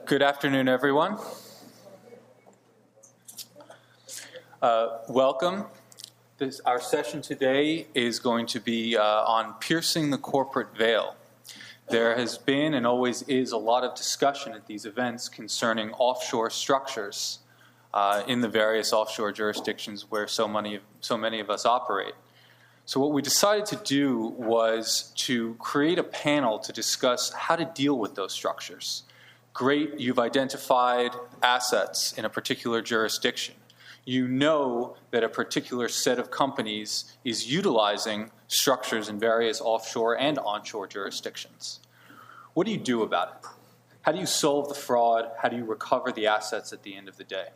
Good afternoon, everyone. Welcome. Our session today is going to be on piercing the corporate veil. There has been and always is a lot of discussion at these events concerning offshore structures in the various offshore jurisdictions where so many of us operate. So what we decided to do was to create a panel to discuss how to deal with those structures. Great, you've identified assets in a particular jurisdiction. You know that a particular set of companies is utilizing structures in various offshore and onshore jurisdictions. What do you do about it? How do you solve the fraud? How do you recover the assets at the end of the day?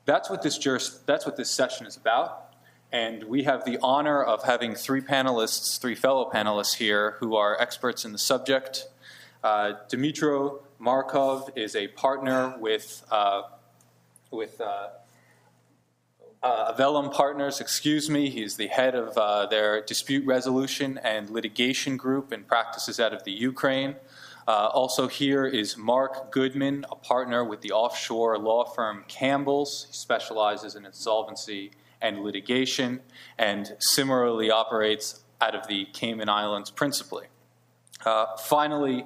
That's what this session is about. And we have the honor of having three fellow panelists here who are experts in the subject. DMYTRO Markov is a partner with Avellum Partners, He's the head of their dispute resolution and litigation group and practices out of the Ukraine. Also here is Mark Goodman, a partner with the offshore law firm Campbells. He specializes in insolvency and litigation, and similarly operates out of the Cayman Islands principally. Finally,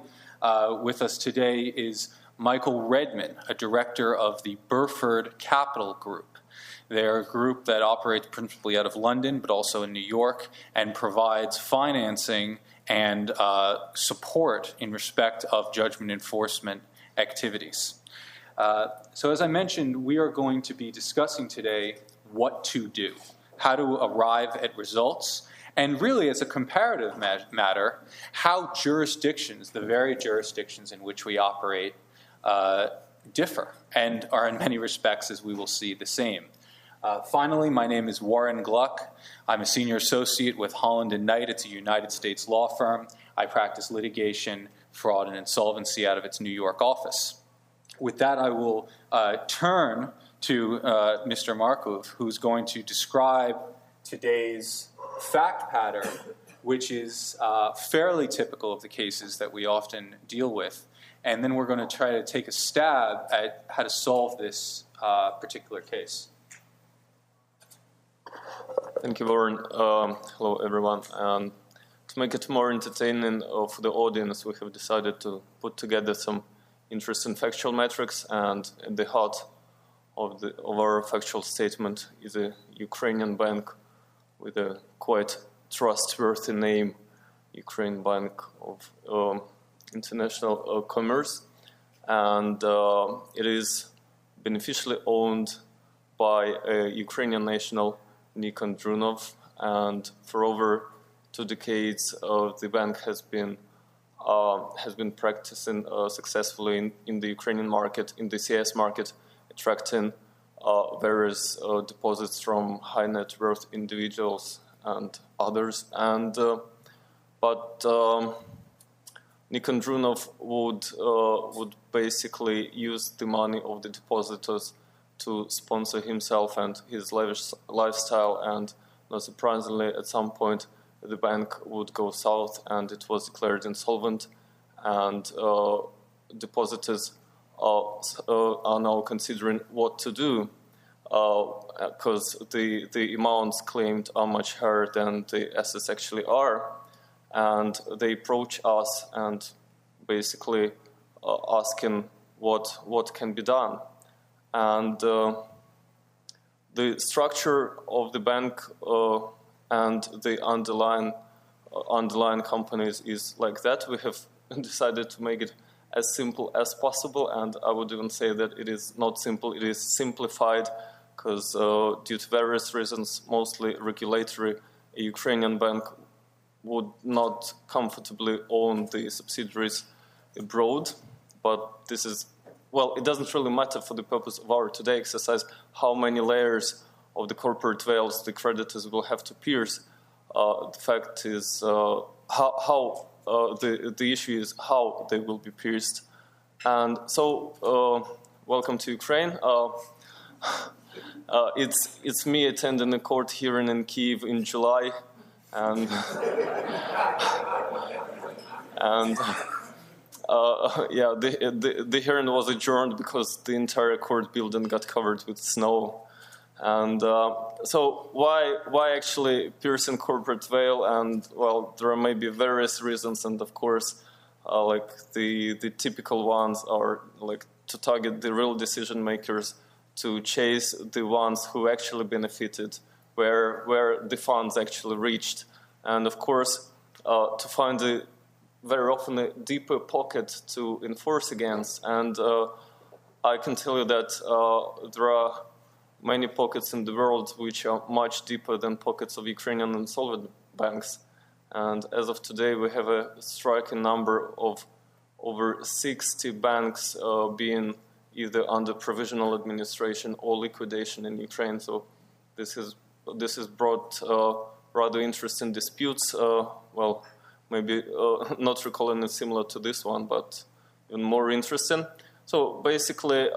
with us today is Michael REDMAN, a director of the Burford Capital Group. They're a group that operates principally out of London, but also in New York, and provides financing and support in respect of judgment enforcement activities. So as I mentioned, we are going to be discussing today what to do, how to arrive at results, and really as a comparative matter, how jurisdictions, the very jurisdictions in which we operate, differ and are in many respects, as we will see, the same. Finally, my name is Warren Gluck. I'm a senior associate with Holland & Knight. It's a United States law firm. I practice litigation, fraud, and insolvency out of its New York office. With that, I will turn to Mr. Markov, who's going to describe today's fact pattern, which is fairly typical of the cases that we often deal with. And then we're going to try to take a stab at how to solve this particular case. Thank you, Warren. Hello, everyone. To make it more entertaining for the audience, we have decided to put together some interesting factual metrics, and at the heart of our factual statement is a Ukrainian bank with a quite trustworthy name, Ukraine Bank of International Commerce, and it is beneficially owned by a Ukrainian national, Nikon Drunov, and for over 2 decades, the bank has been practicing successfully in the Ukrainian market, in the CS market, attracting various deposits from high net worth individuals and others. But Nikon Drunov would basically use the money of the depositors to sponsor himself and his lavish lifestyle, and not surprisingly, at some point, the bank would go south and it was declared insolvent, and depositors are now considering what to do, because the amounts claimed are much higher than the assets actually are, and they approach us and basically asking what can be done. And the structure of the bank and the underlying companies is like that. We have decided to make it as simple as possible, and I would even say that it is not simple, it is simplified, because due to various reasons, mostly regulatory, a Ukrainian bank would not comfortably own the subsidiaries abroad. But this is, well, it doesn't really matter for the purpose of our today exercise how many layers of the corporate veils the creditors will have to pierce. The fact is the issue is how they will be pierced. And so, welcome to Ukraine. It's me attending a court hearing in Kyiv in July, and Yeah, the hearing was adjourned because the entire court building got covered with snow. And so why actually piercing corporate veil? And well, there are maybe various reasons, and of course, like the typical ones are like to target the real decision makers, to chase the ones who actually benefited, where the funds actually reached, and of course, to find very often a deeper pocket to enforce against. And I can tell you that there are many pockets in the world which are much deeper than pockets of Ukrainian insolvent banks. And as of today, we have a striking number of over 60 banks being either under provisional administration or liquidation in Ukraine. So this has brought rather interesting disputes. Well, maybe not recalling it similar to this one, but even more interesting. So basically,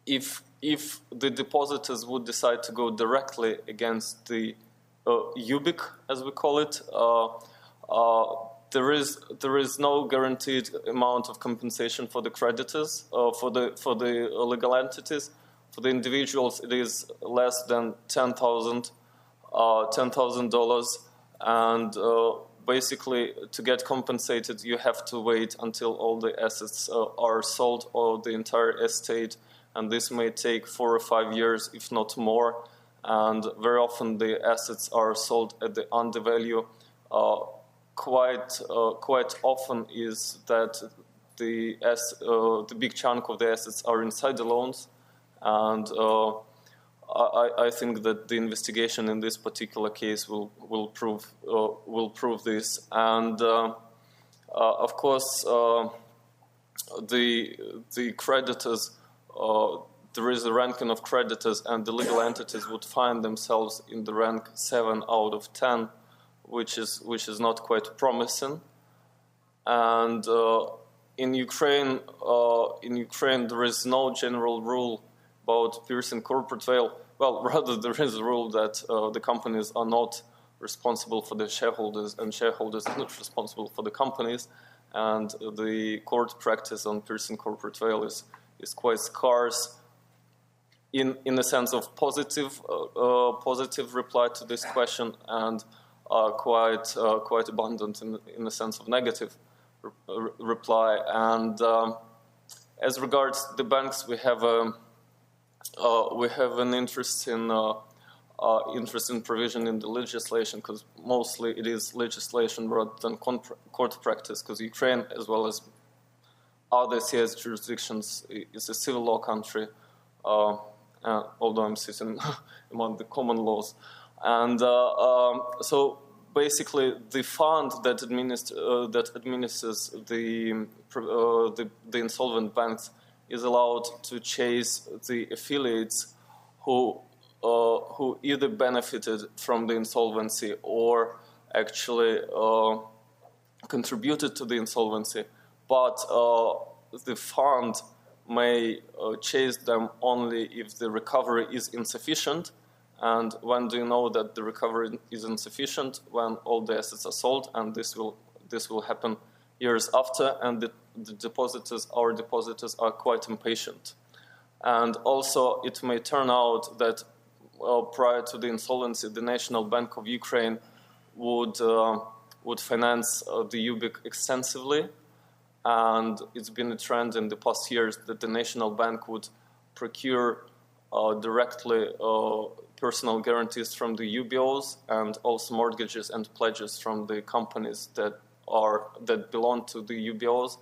if the depositors would decide to go directly against the UBIC, as we call it, there is no guaranteed amount of compensation for the creditors, for the legal entities. For the individuals, it is less than $10,000, and basically, to get compensated, you have to wait until all the assets are sold, or the entire estate, and this may take 4 or 5 years, if not more. And very often the assets are sold at the undervalue. Quite often is that the big chunk of the assets are inside the loans, and I think that the investigation in this particular case will prove this. And of course, the creditors. There is a ranking of creditors, and the legal entities would find themselves in the rank 7 out of 10, which is not quite promising. And in Ukraine, there is no general rule about piercing corporate veil. Well, rather there is a rule that the companies are not responsible for the shareholders, and shareholders are not responsible for the companies. And the court practice on piercing corporate veil is quite scarce in the sense of positive reply to this question, and quite abundant in the sense of negative reply. And as regards the banks, we have an interesting provision in the legislation, because mostly it is legislation rather than court practice, because Ukraine, as well as other CS jurisdictions, is a civil law country, although I'm sitting among the common laws. And so basically the fund that administers the insolvent banks is allowed to chase the affiliates who either benefited from the insolvency or actually contributed to the insolvency. But the fund may chase them only if the recovery is insufficient. And when do you know that the recovery is insufficient? When all the assets are sold, and this will happen years after, and the depositors, our depositors, are quite impatient. And also, it may turn out that prior to the insolvency, the National Bank of Ukraine would finance the UBIC extensively. And it's been a trend in the past years that the National Bank would procure directly personal guarantees from the UBOs, and also mortgages and pledges from the companies that belong to the UBOs.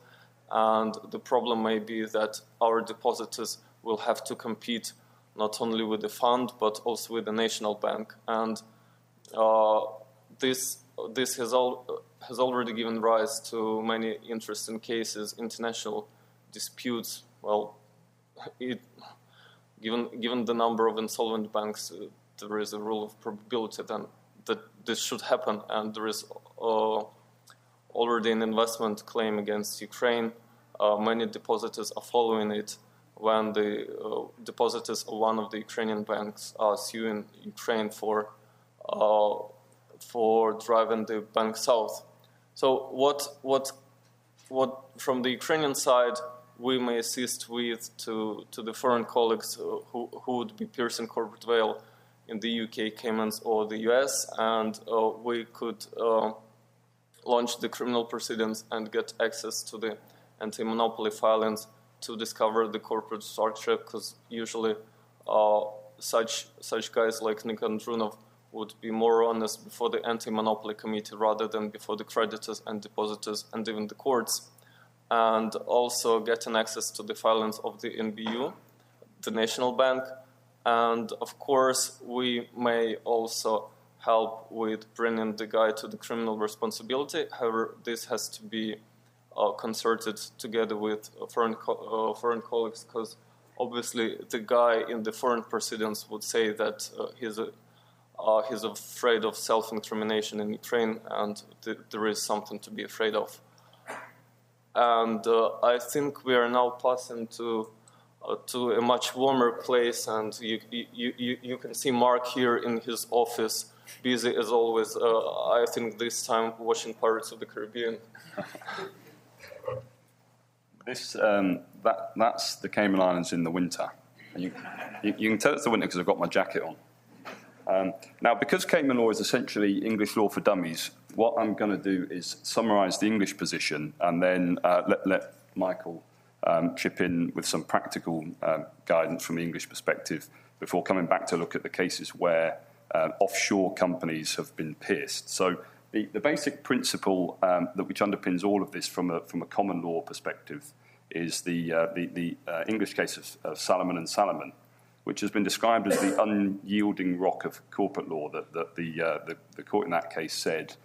And the problem may be that our depositors will have to compete not only with the fund but also with the National Bank. And this has already given rise to many interesting cases, international disputes. Well, given the number of insolvent banks, there is a rule of probability then that this should happen, and there is already an investment claim against Ukraine. Many depositors are following it when the depositors of one of the Ukrainian banks are suing Ukraine for driving the bank south. So what what from the Ukrainian side we may assist with to the foreign colleagues who would be piercing corporate veil in the UK, Caymans, or the US, and we could launch the criminal proceedings and get access to the anti-monopoly filings to discover the corporate structure, because usually such guys like Nick Andrunov would be more honest before the anti-monopoly committee rather than before the creditors and depositors and even the courts. And also getting access to the filings of the NBU, the National Bank. And of course, we may also help with bringing the guy to the criminal responsibility. However, this has to be concerted together with foreign colleagues, because obviously the guy in the foreign proceedings would say that he's afraid of self-incrimination in Ukraine, and there is something to be afraid of. And I think we are now passing to a much warmer place, and you can see Mark here in his office, busy as always. I think this time watching Pirates of the Caribbean. That's the Cayman Islands in the winter. And you can tell it's the winter because I've got my jacket on. Now, because Cayman law is essentially English law for dummies, what I'm going to do is summarise the English position and then let Michael chip in with some practical guidance from the English perspective before coming back to look at the cases where offshore companies have been pierced. So the basic principle which underpins all of this from a common law perspective is the English case of Salomon and Salomon, which has been described as the unyielding rock of corporate law, that the court in that case said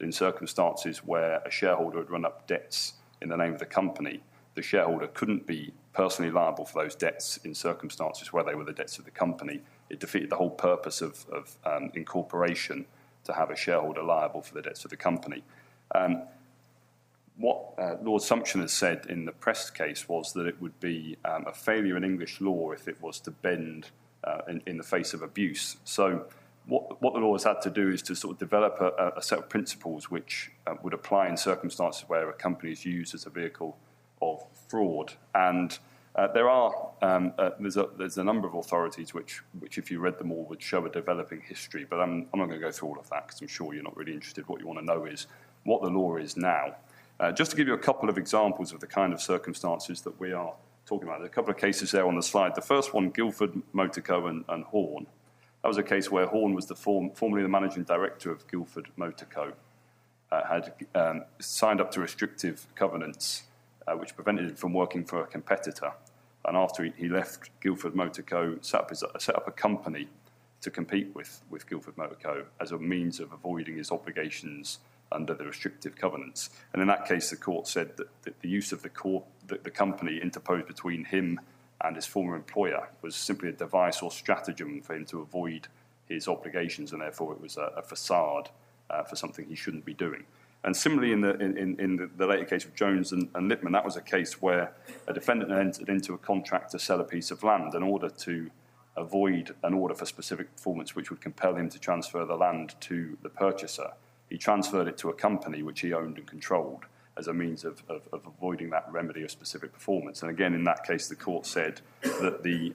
in circumstances where a shareholder had run up debts in the name of the company, the shareholder couldn't be personally liable for those debts in circumstances where they were the debts of the company. It defeated the whole purpose of incorporation to have a shareholder liable for the debts of the company. What Lord Sumption has said in the Prest case was that it would be a failure in English law if it was to bend in the face of abuse. So what the law has had to do is to sort of develop a set of principles which would apply in circumstances where a company is used as a vehicle of fraud. And there's a number of authorities which, if you read them all, would show a developing history. But I'm not going to go through all of that because I'm sure you're not really interested. What you want to know is what the law is now. Just to give you a couple of examples of the kind of circumstances that we are talking about. There's a couple of cases there on the slide. The first one, Guildford, Motor Co. and Horn. That was a case where Horn was formerly the managing director of Guildford Motor Co. Had signed up to restrictive covenants which prevented him from working for a competitor. And after he left Guildford Motor Co., set up a company to compete with Guildford Motor Co. as a means of avoiding his obligations under the restrictive covenants. And in that case, the court said that the use of the company interposed between him and his former employer was simply a device or stratagem for him to avoid his obligations, and therefore it was a facade for something he shouldn't be doing. And similarly, in the later case of Jones and Littman, that was a case where a defendant entered into a contract to sell a piece of land in order to avoid an order for specific performance which would compel him to transfer the land to the purchaser. He transferred it to a company which he owned and controlled as a means of avoiding that remedy of specific performance. And again, in that case, the court said that the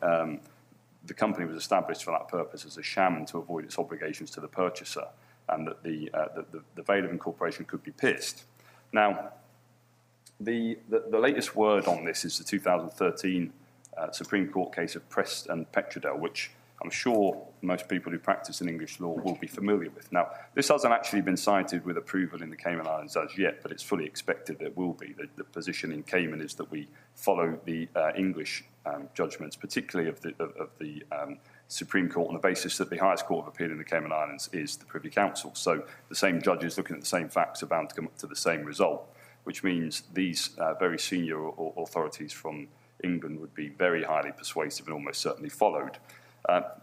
company was established for that purpose as a sham to avoid its obligations to the purchaser, and that the veil of incorporation could be pierced. Now, the latest word on this is the 2013 Supreme Court case of Prest and Petrodel, which I'm sure most people who practice in English law will be familiar with. Now, this hasn't actually been cited with approval in the Cayman Islands as yet, but it's fully expected that it will be. The position in Cayman is that we follow the English judgments, particularly of the Supreme Court, on the basis that the highest court of appeal in the Cayman Islands is the Privy Council. So the same judges looking at the same facts are bound to come up to the same result, which means these very senior authorities from England would be very highly persuasive and almost certainly followed.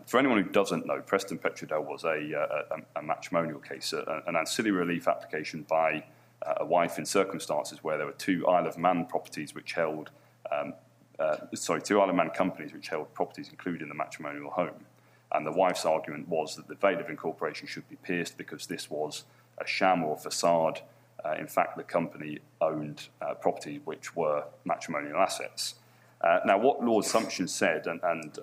For anyone who doesn't know, Preston Petrodel was a matrimonial case, an ancillary relief application by a wife in circumstances where there were two Isle of Man properties which held, two Isle of Man companies which held properties including the matrimonial home. And the wife's argument was that the veil of incorporation should be pierced because this was a sham or facade in fact, the company owned property which were matrimonial assets. Now, what Lord Sumption said, and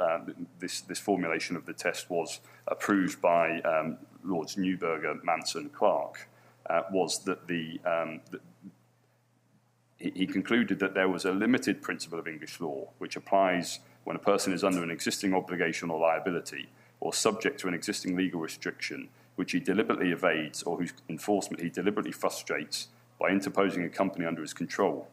this formulation of the test was approved by Lords Newburger, Manson, Clark, was that he concluded that there was a limited principle of English law which applies when a person is under an existing obligation or liability or subject to an existing legal restriction which he deliberately evades or whose enforcement he deliberately frustrates by interposing a company under his control.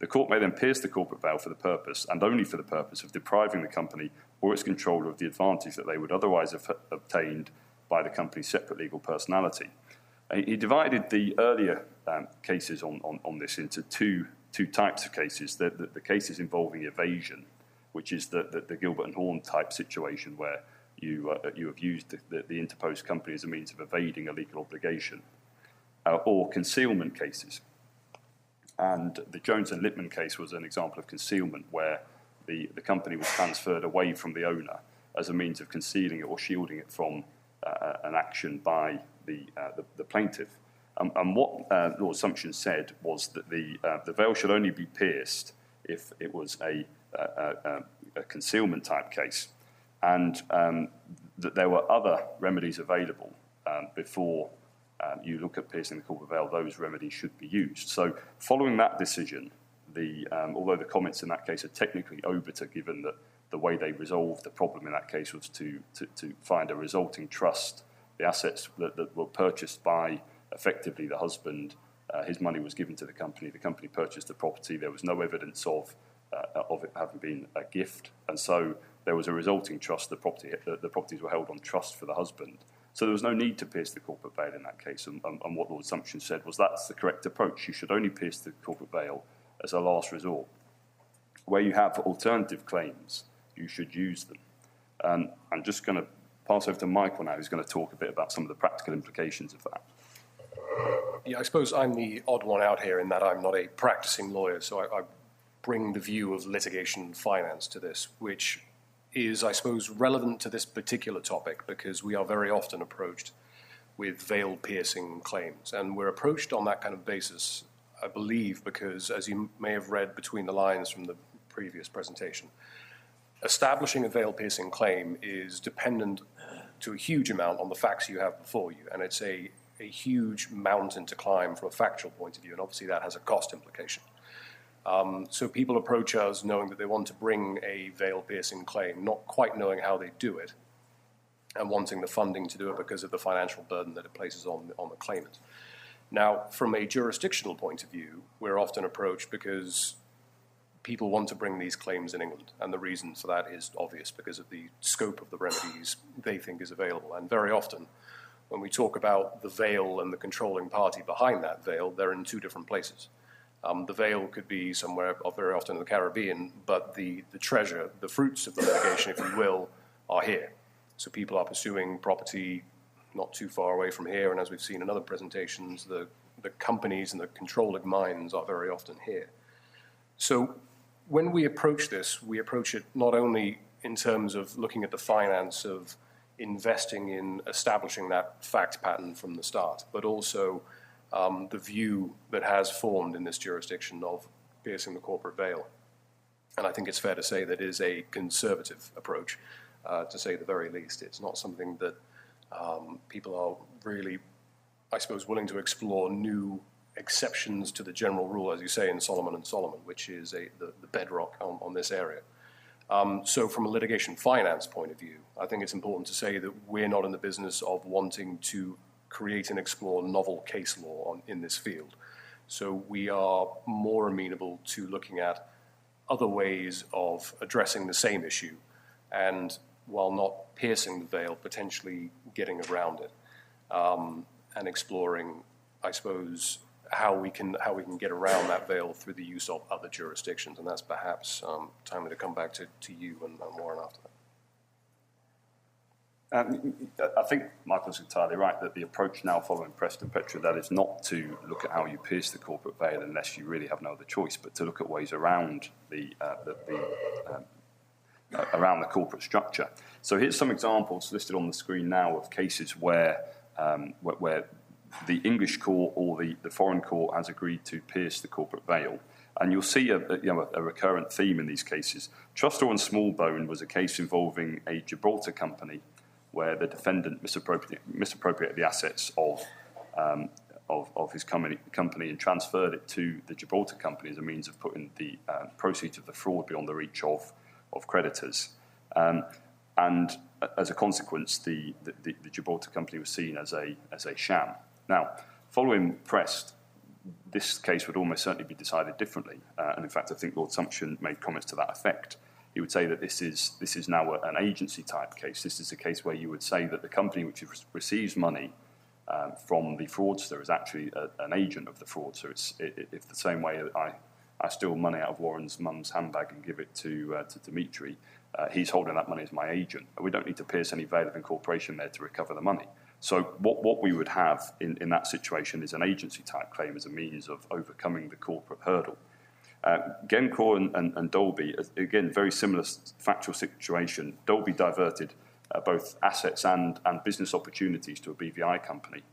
The court may then pierce the corporate veil for the purpose, and only for the purpose, of depriving the company or its controller of the advantage that they would otherwise have obtained by the company's separate legal personality. He divided the earlier cases on this into two types of cases. The cases involving evasion, which is the Gilbert and Horn type situation where you have used the interposed company as a means of evading a legal obligation, or concealment cases. And the Jones and Littman case was an example of concealment where the company was transferred away from the owner as a means of concealing it or shielding it from an action by the plaintiff. And what Lord Sumption said was that the veil should only be pierced if it was a concealment type case, and that there were other remedies available before you look at piercing the corporate veil. Those remedies should be used. So following that decision, although the comments in that case are technically obiter, given that the way they resolved the problem in that case was to find a resulting trust, the assets that were purchased by effectively the husband, his money was given to the company purchased the property, there was no evidence of it having been a gift, and so there was a resulting trust. The properties were held on trust for the husband. So there was no need to pierce the corporate veil in that case, and what Lord Sumption said was that's the correct approach. You should only pierce the corporate veil as a last resort. Where you have alternative claims, you should use them. I'm just going to pass over to Michael now, who's going to talk a bit about some of the practical implications of that. Yeah, I suppose I'm the odd one out here in that I'm not a practicing lawyer, so I bring the view of litigation finance to this, which is, I suppose, relevant to this particular topic because we are very often approached with veil-piercing claims. And we're approached on that kind of basis, I believe, because, as you may have read between the lines from the previous presentation, establishing a veil-piercing claim is dependent to a huge amount on the facts you have before you. And it's a huge mountain to climb from a factual point of view, and obviously that has a cost implication. So people approach us knowing that they want to bring a veil-piercing claim, not quite knowing how they do it, and wanting the funding to do it because of the financial burden that it places on the claimant. Now, from a jurisdictional point of view, we're often approached because people want to bring these claims in England, and the reason for that is obvious because of the scope of the remedies they think is available. And very often, when we talk about the veil and the controlling party behind that veil, they're in two different places. The veil could be somewhere, very often in the Caribbean, but the treasure, the fruits of the litigation, if you will, are here. So people are pursuing property not too far away from here, and as we've seen in other presentations, the companies and the controlling minds are very often here. So when we approach this, we approach it not only in terms of looking at the finance of investing in establishing that fact pattern from the start, but also the view that has formed in this jurisdiction of piercing the corporate veil. And I think it's fair to say that it is a conservative approach, to say the very least. It's not something that people are really, I suppose, willing to explore new exceptions to the general rule, as you say in Solomon and Solomon, which is the bedrock on this area. So from a litigation finance point of view, I think it's important to say that we're not in the business of wanting to create and explore novel case law in this field. So we are more amenable to looking at other ways of addressing the same issue, and while not piercing the veil, potentially getting around it, and exploring, I suppose, how we can get around that veil through the use of other jurisdictions. And that's perhaps timely to come back to you and Warren after that. I think Michael's entirely right that the approach now following Preston Petra, that is not to look at how you pierce the corporate veil unless you really have no other choice, but to look at ways around around the corporate structure. So here's some examples listed on the screen now of cases where the English court or the foreign court has agreed to pierce the corporate veil. And you'll see a recurrent theme in these cases. Trustor and Smallbone was a case involving a Gibraltar company where the defendant misappropriated the assets of his company and transferred it to the Gibraltar company as a means of putting the proceeds of the fraud beyond the reach of creditors. And as a consequence, the Gibraltar company was seen as a sham. Now, following Prest, this case would almost certainly be decided differently. And in fact, I think Lord Sumption made comments to that effect. He would say that this is now an agency-type case. This is a case where you would say that the company which receives money from the fraudster is actually an agent of the fraud. So it's the same way I steal money out of Warren's mum's handbag and give it to Dimitri. He's holding that money as my agent. We don't need to pierce any veil of incorporation there to recover the money. So what we would have in that situation is an agency-type claim as a means of overcoming the corporate hurdle. Gencor and Dolby, again, very similar factual situation. Dolby diverted both assets and business opportunities to a BVI company.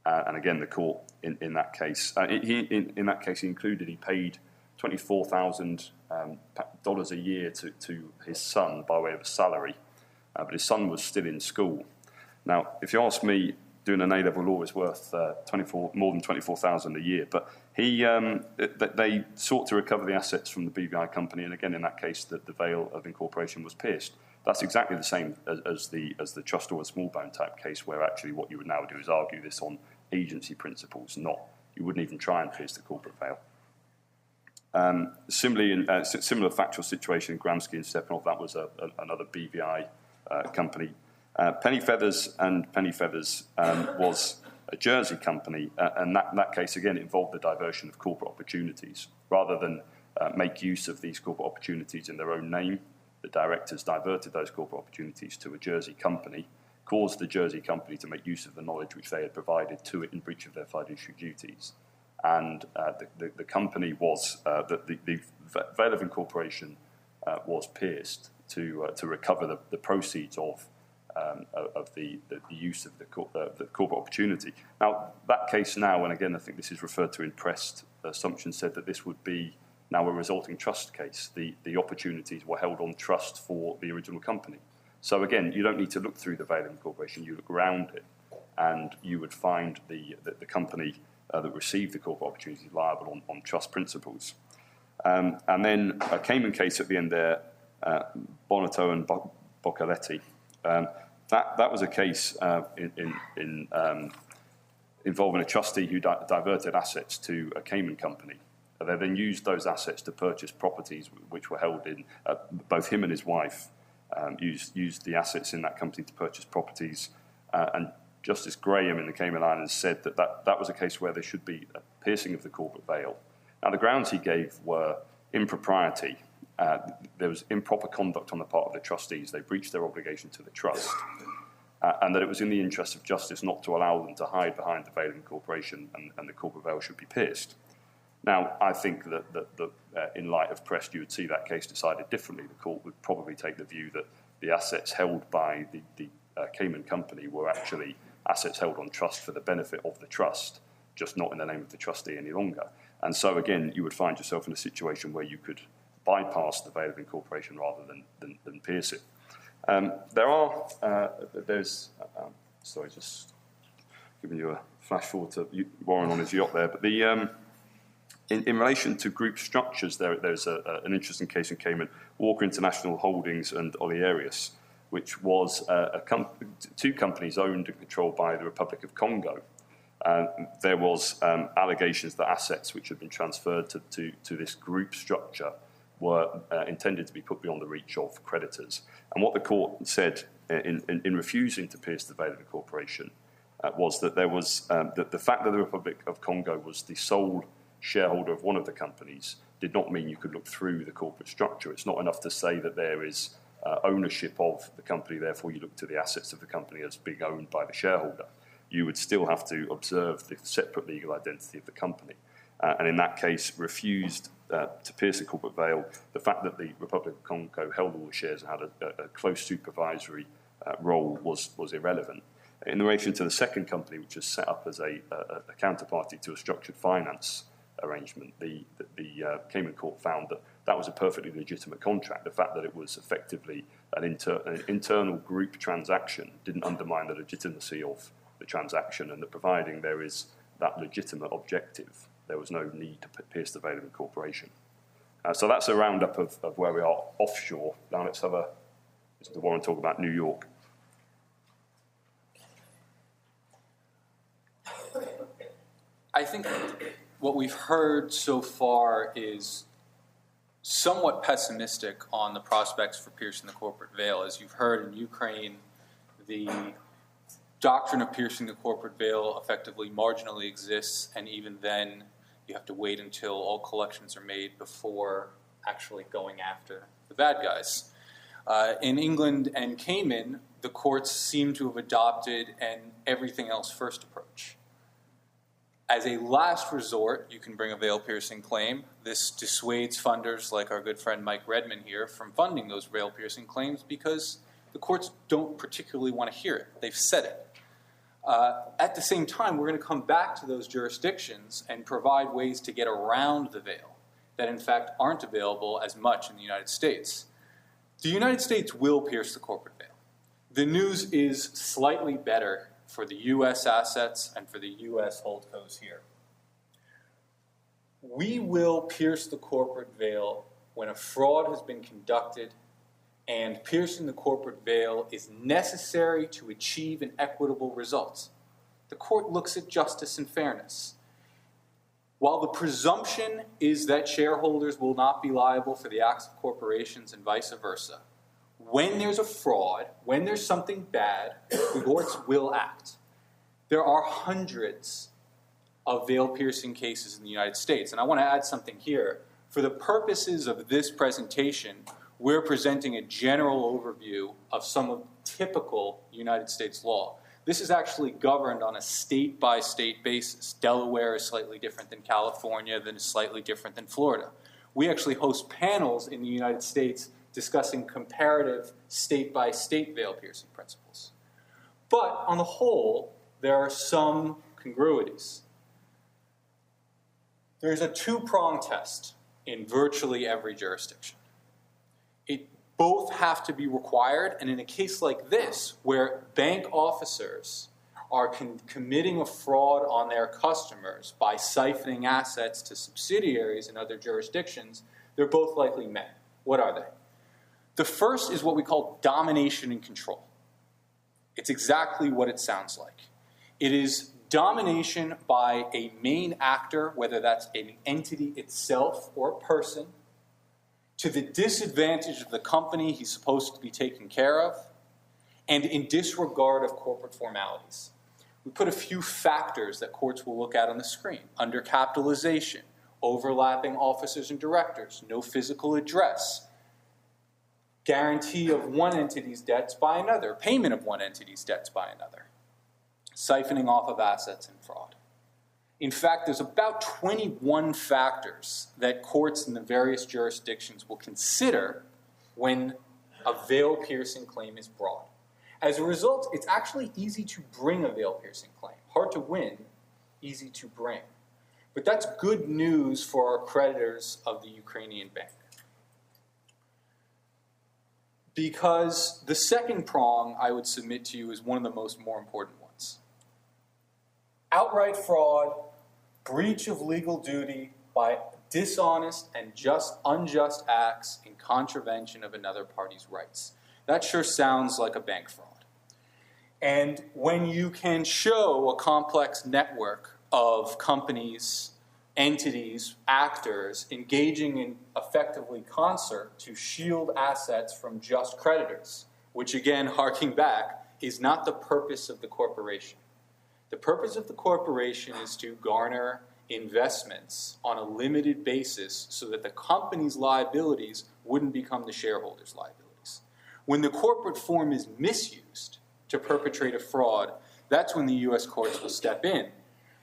And again, the court in that case, in that case, he paid $24,000 a year to his son by way of a salary, but his son was still in school. Now, if you ask me, doing an A-level law is worth more than $24,000 a year, but they sought to recover the assets from the BVI company, and again, in that case, the veil of incorporation was pierced. That's exactly the same as the Trustor and Smallbone type case, where actually what you would now do is argue this on agency principles, you wouldn't even try and pierce the corporate veil. Similarly, similar factual situation in Guernsey and Steppenwolf, that was another BVI company. Penny Feathers was a Jersey company, and that case again involved the diversion of corporate opportunities. Rather than make use of these corporate opportunities in their own name, the directors diverted those corporate opportunities to a Jersey company, caused the Jersey company to make use of the knowledge which they had provided to it in breach of their fiduciary duties. And the company was, the veil of incorporation was pierced to recover the proceeds of the use of the corporate opportunity. Now, that case now, and again, I think this is referred to in Prest, Assumption said that this would be now a resulting trust case. The opportunities were held on trust for the original company. So again, you don't need to look through the veil of incorporation, you look around it, and you would find the company that received the corporate opportunity liable on trust principles. And then a Cayman case at the end there, Bonito and Boccaletti. That was a case involving a trustee who diverted assets to a Cayman company. They then used those assets to purchase properties which were held in, both him and his wife used the assets in that company to purchase properties. And Justice Graham in the Cayman Islands said that was a case where there should be a piercing of the corporate veil. Now, the grounds he gave were impropriety. There was improper conduct on the part of the trustees. They breached their obligation to the trust. And that it was in the interest of justice not to allow them to hide behind the veil of incorporation, and the corporate veil should be pierced. Now, I think that in light of Prest, you would see that case decided differently. The court would probably take the view that the assets held by the Cayman company were actually assets held on trust for the benefit of the trust, just not in the name of the trustee any longer. And so, again, you would find yourself in a situation where you could bypass the veil of incorporation rather than pierce it. Sorry, just giving you a flash forward to Warren on his yacht there, but in relation to group structures, there's an interesting case in Cayman, Walker International Holdings and Oliarius, which was two companies owned and controlled by the Republic of Congo. There was allegations that assets which had been transferred to this group structure were intended to be put beyond the reach of creditors. And what the court said in refusing to pierce the veil of incorporation was that there was the fact that the Republic of Congo was the sole shareholder of one of the companies did not mean you could look through the corporate structure. It's not enough to say that there is ownership of the company, therefore you look to the assets of the company as being owned by the shareholder. You would still have to observe the separate legal identity of the company. And in that case, refused to pierce the corporate veil. The fact that the Republic of Congo held all the shares and had a close supervisory role was irrelevant. In relation to the second company, which is set up as a counterparty to a structured finance arrangement, the Cayman court found that that was a perfectly legitimate contract. The fact that it was effectively an internal group transaction didn't undermine the legitimacy of the transaction, and that providing there is that legitimate objective, there was no need to pierce the veil of incorporation. So that's a roundup of where we are offshore. Now let's have listen to Warren talk about New York. I think what we've heard so far is somewhat pessimistic on the prospects for piercing the corporate veil. As you've heard in Ukraine, the doctrine of piercing the corporate veil effectively marginally exists, and even then you have to wait until all collections are made before actually going after the bad guys. In England and Cayman, the courts seem to have adopted an everything else first approach. As a last resort, you can bring a veil-piercing claim. This dissuades funders like our good friend Mike REDMAN here from funding those veil-piercing claims because the courts don't particularly want to hear it. They've said it. At the same time, we're going to come back to those jurisdictions and provide ways to get around the veil that, in fact, aren't available as much in the United States. The United States will pierce the corporate veil. The news is slightly better for the U.S. assets and for the U.S. holdcos here. We will pierce the corporate veil when a fraud has been conducted and piercing the corporate veil is necessary to achieve an equitable result. The court looks at justice and fairness. While the presumption is that shareholders will not be liable for the acts of corporations and vice versa, when there's a fraud, when there's something bad, the courts will act. There are hundreds of veil-piercing cases in the United States, and I want to add something here. For the purposes of this presentation, we're presenting a general overview of some of typical United States law. This is actually governed on a state-by-state basis. Delaware is slightly different than California, then is slightly different than Florida. We actually host panels in the United States discussing comparative state-by-state veil-piercing principles. But on the whole, there are some congruities. There's a two-prong test in virtually every jurisdiction. Both have to be required, and in a case like this, where bank officers are committing a fraud on their customers by siphoning assets to subsidiaries in other jurisdictions, they're both likely met. What are they? The first is what we call domination and control. It's exactly what it sounds like. It is domination by a main actor, whether that's an entity itself or a person, to the disadvantage of the company he's supposed to be taking care of, and in disregard of corporate formalities. We put a few factors that courts will look at on the screen. Undercapitalization, overlapping officers and directors, no physical address, guarantee of one entity's debts by another, payment of one entity's debts by another, siphoning off of assets and fraud. In fact, there's about 21 factors that courts in the various jurisdictions will consider when a veil-piercing claim is brought. As a result, it's actually easy to bring a veil-piercing claim. Hard to win, easy to bring. But that's good news for our creditors of the Ukrainian bank. Because the second prong, I would submit to you, is one of the more important ones. Outright fraud, breach of legal duty by dishonest and unjust acts in contravention of another party's rights. That sure sounds like a bank fraud. And when you can show a complex network of companies, entities, actors engaging in effectively concert to shield assets from just creditors, which again, harking back, is not the purpose of the corporation. The purpose of the corporation is to garner investments on a limited basis so that the company's liabilities wouldn't become the shareholders' liabilities. When the corporate form is misused to perpetrate a fraud, that's when the U.S. courts will step in.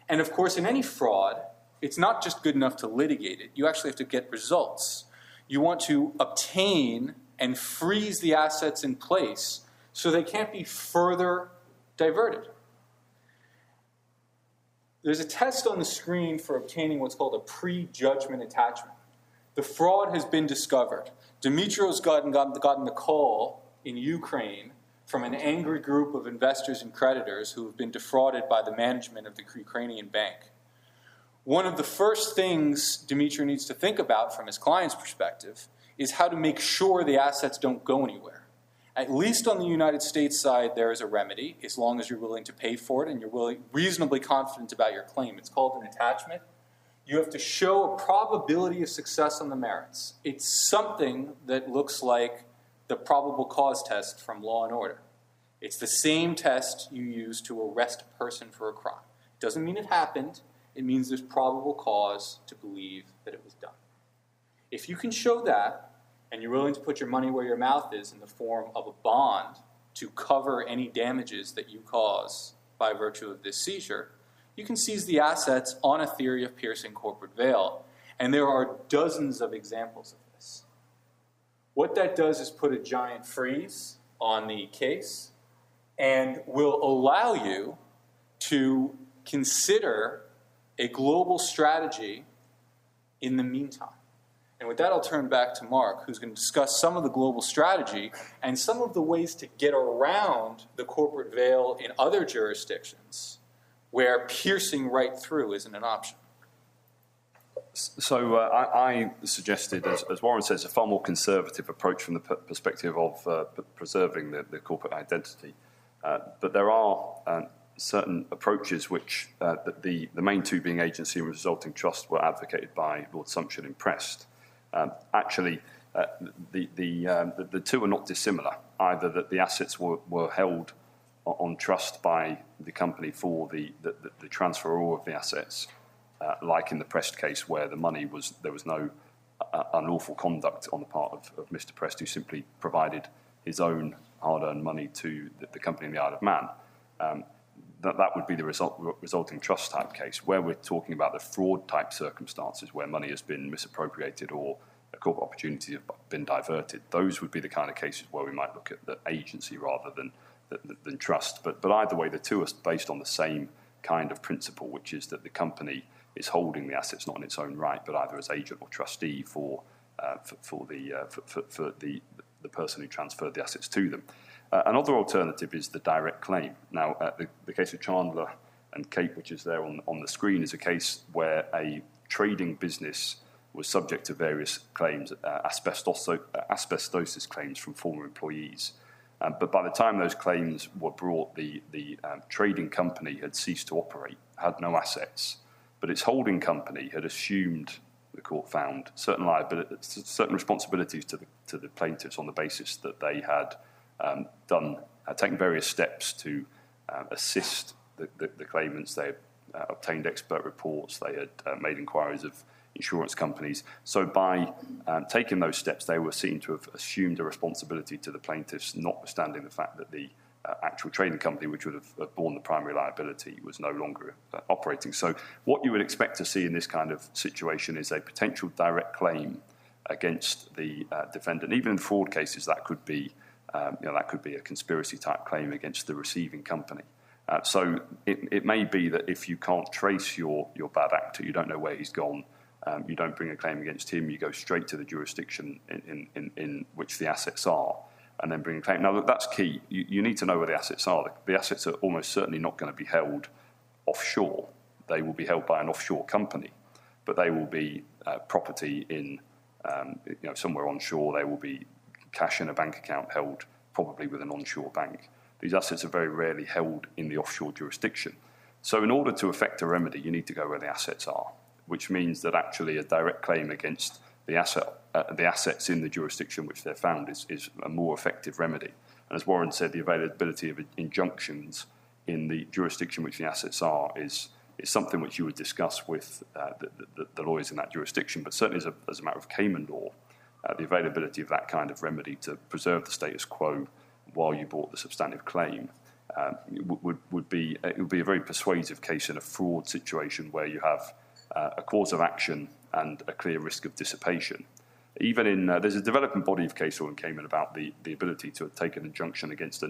And of course, in any fraud, it's not just good enough to litigate it. You actually have to get results. You want to obtain and freeze the assets in place so they can't be further diverted. There's a test on the screen for obtaining what's called a pre-judgment attachment. The fraud has been discovered. DMYTRO's gotten the call in Ukraine from an angry group of investors and creditors who have been defrauded by the management of the Ukrainian bank. One of the first things DMYTRO needs to think about from his client's perspective is how to make sure the assets don't go anywhere. At least on the United States side, there is a remedy, as long as you're willing to pay for it and you're reasonably confident about your claim. It's called an attachment. You have to show a probability of success on the merits. It's something that looks like the probable cause test from Law and Order. It's the same test you use to arrest a person for a crime. It doesn't mean it happened. It means there's probable cause to believe that it was done. If you can show that, and you're willing to put your money where your mouth is in the form of a bond to cover any damages that you cause by virtue of this seizure, you can seize the assets on a theory of piercing corporate veil. And there are dozens of examples of this. What that does is put a giant freeze on the case and will allow you to consider a global strategy in the meantime. And with that, I'll turn back to Mark, who's going to discuss some of the global strategy and some of the ways to get around the corporate veil in other jurisdictions where piercing right through isn't an option. So I suggested, as Warren says, a far more conservative approach from the perspective of preserving the corporate identity. But there are certain approaches which the main two being agency and resulting trust were advocated by Lord Sumption in Prest. Actually, the two are not dissimilar. Either that the assets were held on trust by the company for the transferor of the assets, like in the Prest case where the money there was no unlawful conduct on the part of Mr. Prest, who simply provided his own hard-earned money to the company in the Isle of Man. That would be the resulting trust type case. Where we're talking about the fraud type circumstances where money has been misappropriated or a corporate opportunity has been diverted, those would be the kind of cases where we might look at the agency rather than trust. But either way, the two are based on the same kind of principle, which is that the company is holding the assets not in its own right, but either as agent or trustee for the person who transferred the assets to them. Another alternative is the direct claim. Now, the case of Chandler and Cape, which is there on the screen, is a case where a trading business was subject to various claims, asbestosis claims from former employees. But by the time those claims were brought, the trading company had ceased to operate, had no assets, but its holding company had assumed, the court found, certain responsibilities to the plaintiffs on the basis that they had taken various steps to assist the claimants. They had obtained expert reports. They had made inquiries of insurance companies. So by taking those steps, they were seen to have assumed a responsibility to the plaintiffs, notwithstanding the fact that the actual trading company, which would have borne the primary liability, was no longer operating. So what you would expect to see in this kind of situation is a potential direct claim against the defendant. Even in fraud cases, that could be a conspiracy-type claim against the receiving company. So it may be that if you can't trace your bad actor, you don't know where he's gone, you don't bring a claim against him, you go straight to the jurisdiction in which the assets are, and then bring a claim. Now, look, that's key. You need to know where the assets are. The assets are almost certainly not going to be held offshore. They will be held by an offshore company, but they will be property in somewhere onshore. They will be cash in a bank account held probably with an onshore bank. These assets are very rarely held in the offshore jurisdiction. So in order to effect a remedy, you need to go where the assets are, which means that actually a direct claim against the assets in the jurisdiction which they're found is a more effective remedy. And as Warren said, the availability of injunctions in the jurisdiction which the assets are is something which you would discuss with the lawyers in that jurisdiction, but certainly as a matter of Cayman law, the availability of that kind of remedy to preserve the status quo while you brought the substantive claim would be a very persuasive case in a fraud situation where you have a cause of action and a clear risk of dissipation. Even in there's a developing body of case law in Cayman about the ability to take an injunction against a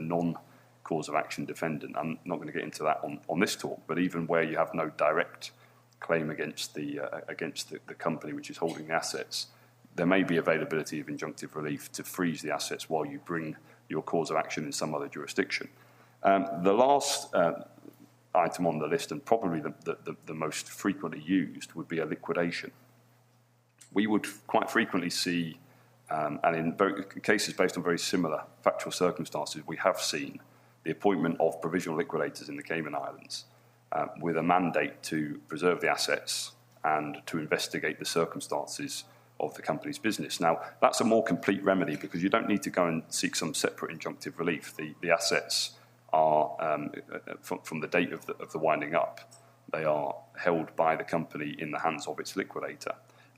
cause of action defendant. I'm not going to get into that on this talk, but even where you have no direct claim against the company which is holding the assets, there may be availability of injunctive relief to freeze the assets while you bring your cause of action in some other jurisdiction. The last item on the list, and probably the most frequently used, would be a liquidation. We would quite frequently see, and in cases based on very similar factual circumstances, we have seen the appointment of provisional liquidators in the Cayman Islands with a mandate to preserve the assets and to investigate the circumstances of the company's business. Now, that's a more complete remedy because you don't need to go and seek some separate injunctive relief. The assets are, from the date of the winding up, they are held by the company in the hands of its liquidator.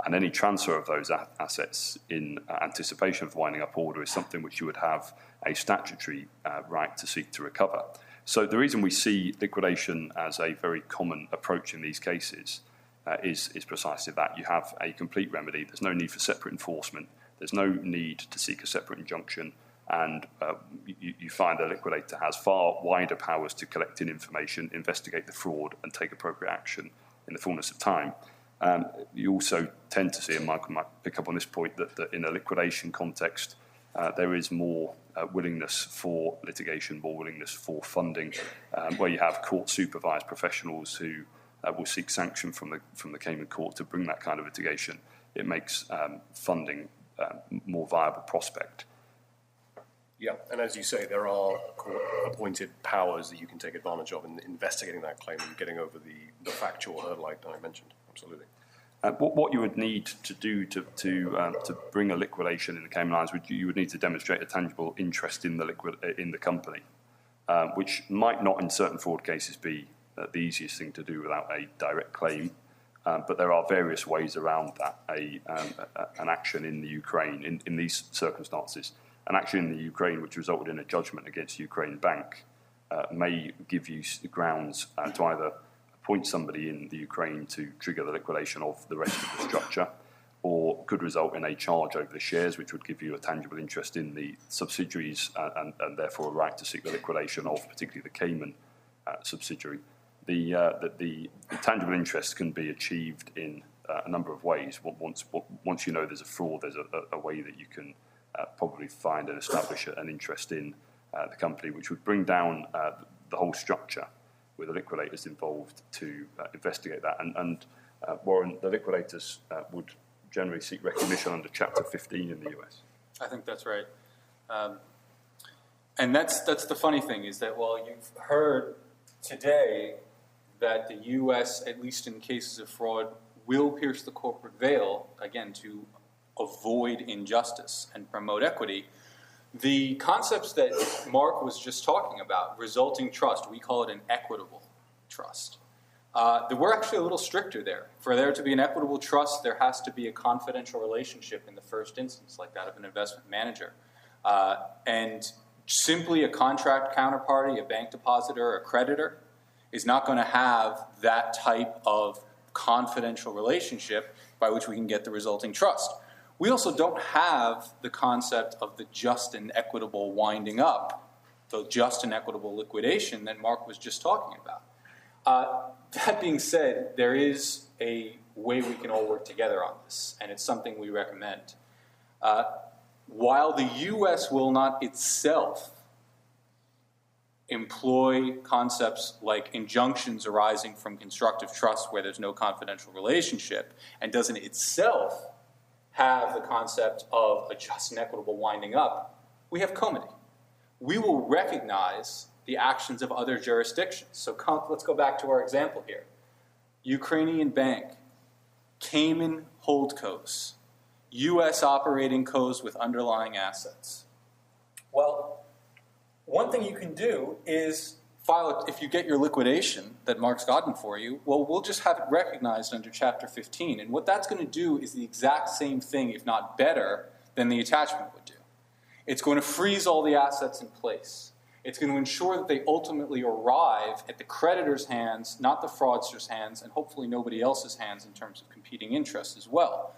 And any transfer of those assets in anticipation of the winding up order is something which you would have a statutory right to seek to recover. So the reason we see liquidation as a very common approach in these cases is precisely that. You have a complete remedy. There's no need for separate enforcement. There's no need to seek a separate injunction. And you find the liquidator has far wider powers to collect in information, investigate the fraud, and take appropriate action in the fullness of time. You also tend to see, and Michael might pick up on this point, that in a liquidation context, there is more willingness for litigation, more willingness for funding, where you have court-supervised professionals who will seek sanction from the Cayman court to bring that kind of litigation. It makes funding more viable prospect. Yeah, and as you say, there are court-appointed powers that you can take advantage of in investigating that claim and getting over the factual hurdle I mentioned. Absolutely. What you would need to do to bring a liquidation in the Cayman Islands, you would need to demonstrate a tangible interest in the company, which might not in certain fraud cases be the easiest thing to do without a direct claim. But there are various ways around that. An action in the Ukraine, in these circumstances, an action in the Ukraine which resulted in a judgment against Ukraine Bank may give you grounds to either appoint somebody in the Ukraine to trigger the liquidation of the rest of the structure, or could result in a charge over the shares, which would give you a tangible interest in the subsidiaries and therefore a right to seek the liquidation of particularly the Cayman subsidiary. The tangible interest can be achieved in a number of ways. Once you know there's a fraud, there's a way that you can probably find and establish an interest in the company, which would bring down the whole structure with the liquidators involved to investigate that. And Warren, the liquidators would generally seek recognition under Chapter 15 in the US. I think that's right. And that's the funny thing is that while you've heard today that the U.S., at least in cases of fraud, will pierce the corporate veil, again, to avoid injustice and promote equity, the concepts that Mark was just talking about, resulting trust, we call it an equitable trust. We're actually a little stricter there. For there to be an equitable trust, there has to be a confidential relationship in the first instance, like that of an investment manager. And simply a contract counterparty, a bank depositor, a creditor, is not going to have that type of confidential relationship by which we can get the resulting trust. We also don't have the concept of the just and equitable winding up, the just and equitable liquidation that Mark was just talking about. That being said, there is a way we can all work together on this, and it's something we recommend. While the U.S. will not itself employ concepts like injunctions arising from constructive trust where there's no confidential relationship, and doesn't itself have the concept of a just and equitable winding up, we have comity. We will recognize the actions of other jurisdictions. So let's go back to our example here. Ukrainian bank, Cayman holdcos, U.S. operating cos with underlying assets. Well, one thing you can do is file it, if you get your liquidation that Mark's gotten for you, well, we'll just have it recognized under Chapter 15. And what that's going to do is the exact same thing, if not better, than the attachment would do. It's going to freeze all the assets in place. It's going to ensure that they ultimately arrive at the creditor's hands, not the fraudster's hands, and hopefully nobody else's hands in terms of competing interests as well.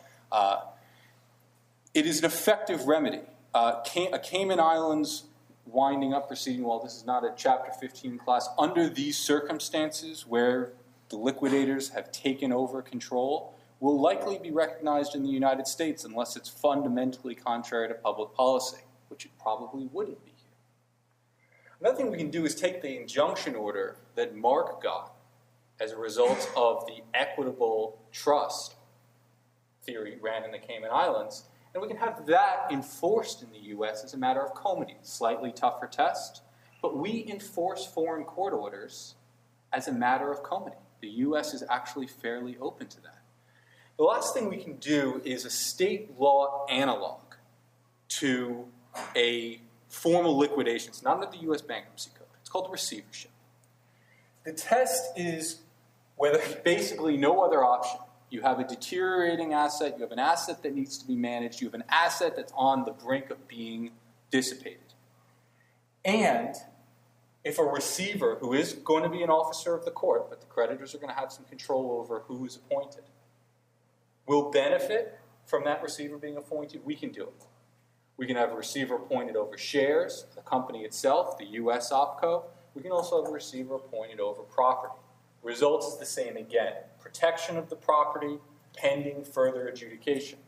It is an effective remedy. A Cayman Islands winding up proceeding, while this is not a Chapter 15 class, under these circumstances where the liquidators have taken over control, will likely be recognized in the United States unless it's fundamentally contrary to public policy, which it probably wouldn't be here. Another thing we can do is take the injunction order that Mark got as a result of the equitable trust theory ran in the Cayman Islands, and we can have that enforced in the U.S. as a matter of comity. Slightly tougher test, but we enforce foreign court orders as a matter of comity. The U.S. is actually fairly open to that. The last thing we can do is a state law analog to a formal liquidation. It's not under the U.S. Bankruptcy Code. It's called receivership. The test is whether basically no other option. You have a deteriorating asset, you have an asset that needs to be managed, you have an asset that's on the brink of being dissipated. And if a receiver, who is going to be an officer of the court, but the creditors are going to have some control over who is appointed, will benefit from that receiver being appointed, we can do it. We can have a receiver appointed over shares, the company itself, the U.S. OpCo. We can also have a receiver appointed over property. The result is the same again. Protection of the property pending further adjudication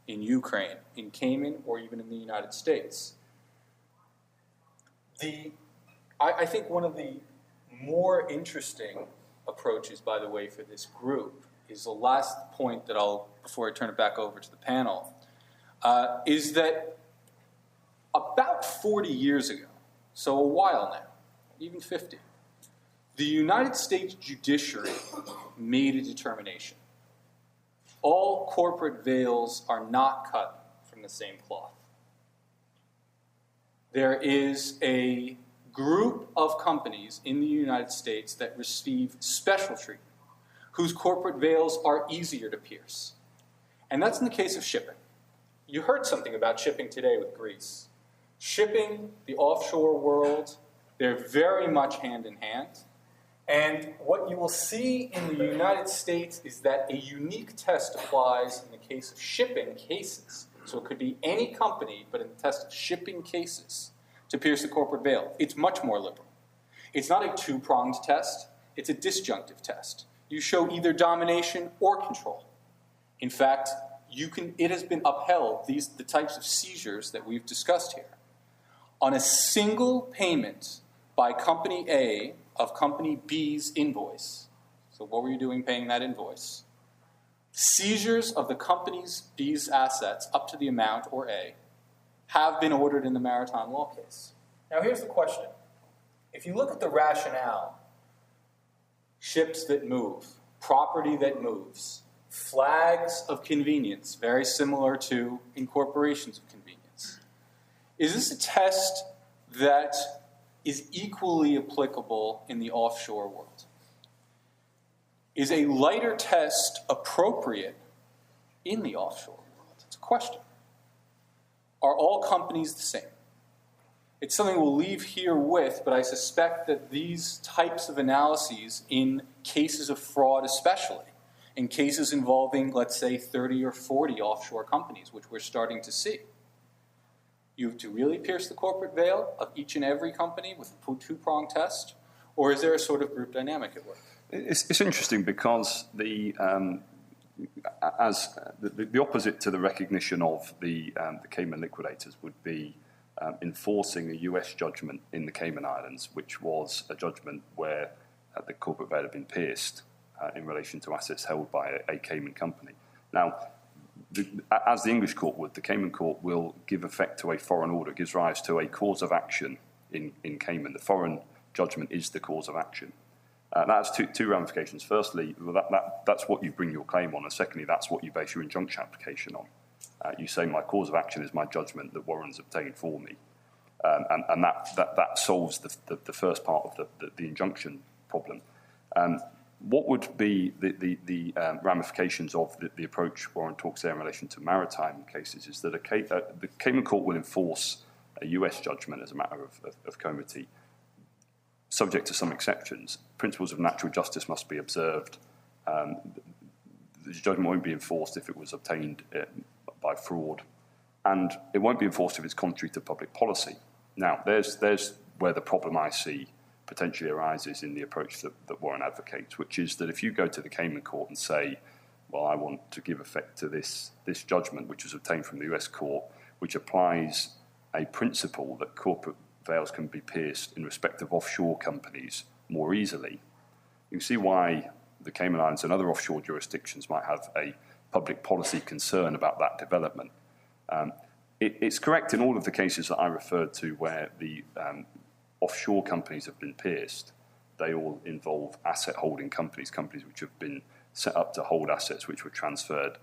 in Ukraine, in Cayman, or even in the United States. I think one of the more interesting approaches, by the way, for this group is the last point that before I turn it back over to the panel, is that about 40 years ago, so a while now, even 50, the United States judiciary made a determination. All corporate veils are not cut from the same cloth. There is a group of companies in the United States that receive special treatment, whose corporate veils are easier to pierce. And that's in the case of shipping. You heard something about shipping today with Greece. Shipping, the offshore world, they're very much hand in hand. And what you will see in the United States is that a unique test applies in the case of shipping cases. So it could be any company, but in the test of shipping cases, to pierce the corporate veil. It's much more liberal. It's not a two-pronged test. It's a disjunctive test. You show either domination or control. In fact, it has been upheld, the types of seizures that we've discussed here, on a single payment by Company A of Company B's invoice. So what were you doing paying that invoice? Seizures of the Company's B's assets up to the amount, or A, have been ordered in the maritime law case. Now here's the question. If you look at the rationale, ships that move, property that moves, flags of convenience, very similar to incorporations of convenience, is this a test that is equally applicable in the offshore world? Is a lighter test appropriate in the offshore world? It's a question. Are all companies the same? It's something we'll leave here with, but I suspect that these types of analyses in cases of fraud especially, in cases involving, let's say, 30 or 40 offshore companies, which we're starting to see, you have to really pierce the corporate veil of each and every company with a two-pronged test, or is there a sort of group dynamic at work? It's interesting because the opposite to the recognition of the Cayman liquidators would be enforcing a US judgment in the Cayman Islands, which was a judgment where the corporate veil had been pierced in relation to assets held by a Cayman company. Now, as the English court would, the Cayman court will give effect to a foreign order, gives rise to a cause of action in Cayman. The foreign judgment is the cause of action. That has two ramifications. Firstly, that's what you bring your claim on, and secondly, that's what you base your injunction application on. You say my cause of action is my judgment that Warren's obtained for me, and that solves the first part of the injunction problem. What would be the ramifications of the approach Warren talks there in relation to maritime cases is that the Cayman court will enforce a US judgment as a matter of comity, subject to some exceptions. Principles of natural justice must be observed. The judgment won't be enforced if it was obtained by fraud, and it won't be enforced if it's contrary to public policy. Now, there's where the problem I see potentially arises in the approach that Warren advocates, which is that if you go to the Cayman court and say, well, I want to give effect to this judgment, which was obtained from the US court, which applies a principle that corporate veils can be pierced in respect of offshore companies more easily, you can see why the Cayman Islands and other offshore jurisdictions might have a public policy concern about that development. It's correct in all of the cases that I referred to where the offshore companies have been pierced. They all involve asset holding companies which have been set up to hold assets which were transferred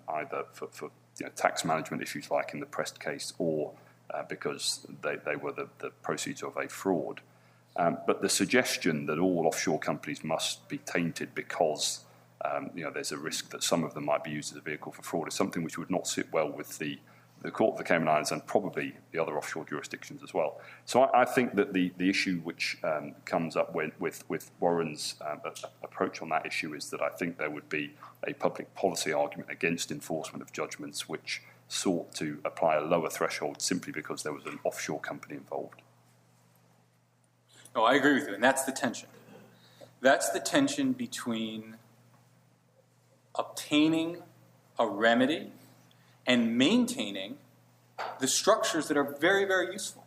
either for tax management issues like in the Prest case or because they were the proceeds of a fraud. But the suggestion that all offshore companies must be tainted because there's a risk that some of them might be used as a vehicle for fraud is something which would not sit well with the Court of the Cayman Islands and probably the other offshore jurisdictions as well. So I think that the issue which comes up with Warren's approach on that issue is that I think there would be a public policy argument against enforcement of judgments which sought to apply a lower threshold simply because there was an offshore company involved. No, I agree with you, and that's the tension. That's the tension between obtaining a remedy and maintaining the structures that are very, very useful.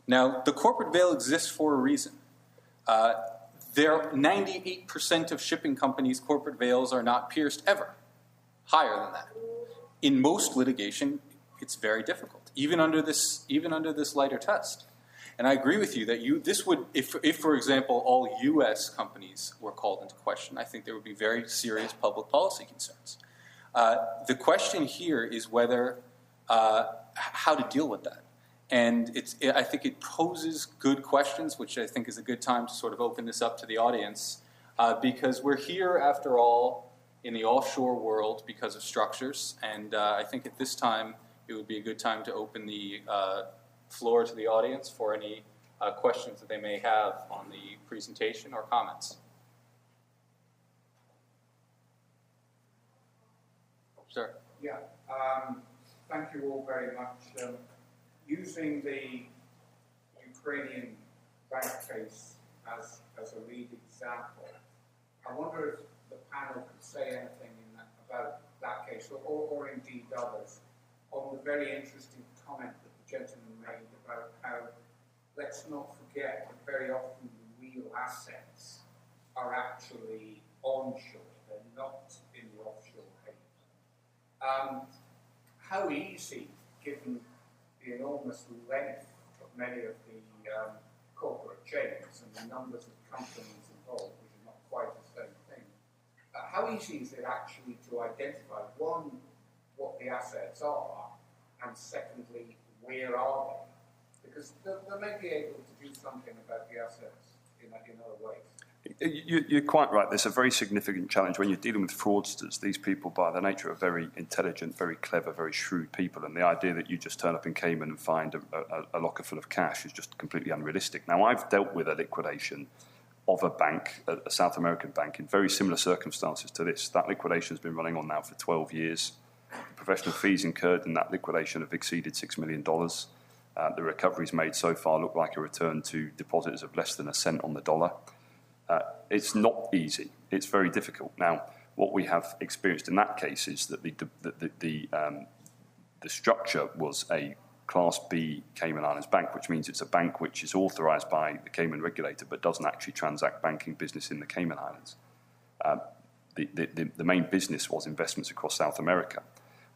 Now, the corporate veil exists for a reason. 98% of shipping companies' corporate veils are not pierced ever, higher than that. In most litigation, it's very difficult, even under this lighter test. And I agree with you that this would, if for example, all U.S. companies were called into question, I think there would be very serious public policy concerns. The question here is whether, how to deal with that. And I think it poses good questions, which I think is a good time to sort of open this up to the audience, because we're here, after all, in the offshore world because of structures. And I think at this time, it would be a good time to open the floor to the audience for any questions that they may have on the presentation or comments. Sir. Yeah, thank you all very much. Using the Ukrainian bank case as a lead example, I wonder if the panel could say anything about that case, or indeed others, on the very interesting comment that the gentleman made about how, let's not forget that very often the real assets are actually onshore, they're not in the offshore haven. How easy, given the enormous length of many of the corporate chains and the numbers of companies involved, which are not quite the same thing, how easy is it actually to identify, one, what the assets are, and secondly, where are they? Because they may be able to do something about the assets in other ways. You're quite right. There's a very significant challenge when you're dealing with fraudsters. These people, by their nature, are very intelligent, very clever, very shrewd people. And the idea that you just turn up in Cayman and find a locker full of cash is just completely unrealistic. Now, I've dealt with a liquidation of a bank, a South American bank, in very similar circumstances to this. That liquidation has been running on now for 12 years. The professional fees incurred in that liquidation have exceeded $6 million. The recoveries made so far look like a return to depositors of less than a cent on the dollar. It's not easy. It's very difficult. Now, what we have experienced in that case is that the structure was a Class B Cayman Islands bank, which means it's a bank which is authorised by the Cayman regulator but doesn't actually transact banking business in the Cayman Islands. The main business was investments across South America.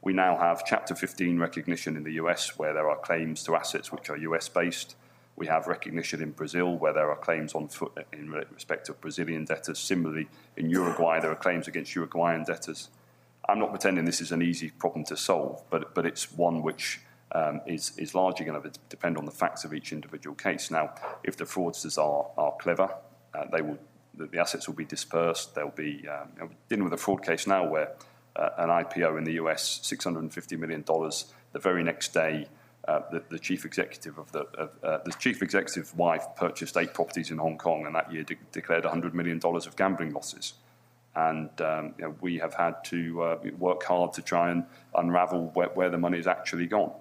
We now have Chapter 15 recognition in the US where there are claims to assets which are US-based. We have recognition in Brazil where there are claims on foot in respect of Brazilian debtors. Similarly, in Uruguay, there are claims against Uruguayan debtors. I'm not pretending this is an easy problem to solve, but it's one which is largely going to depend on the facts of each individual case. Now, if the fraudsters are clever, the assets will be dispersed. They'll be dealing with a fraud case now where an IPO in the US, $650 million. The very next day, the chief executive the chief executive's wife purchased 8 properties in Hong Kong, and that year declared $100 million of gambling losses. And we have had to work hard to try and unravel where the money has actually gone.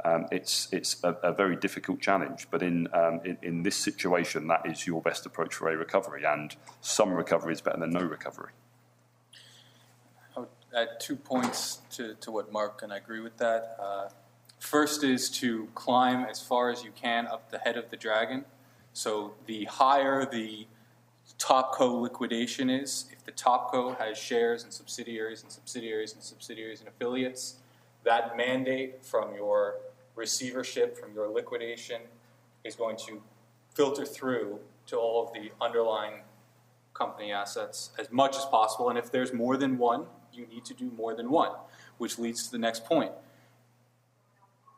It's a very difficult challenge, but in this situation, that is your best approach for a recovery, and some recovery is better than no recovery. I would add 2 points to what Mark, and I agree with that. First is to climb as far as you can up the head of the dragon. So the higher the topco liquidation is, if the topco has shares and subsidiaries and subsidiaries and subsidiaries and affiliates, that mandate from your receivership, from your liquidation, is going to filter through to all of the underlying company assets as much as possible. And if there's more than one, you need to do more than one, which leads to the next point.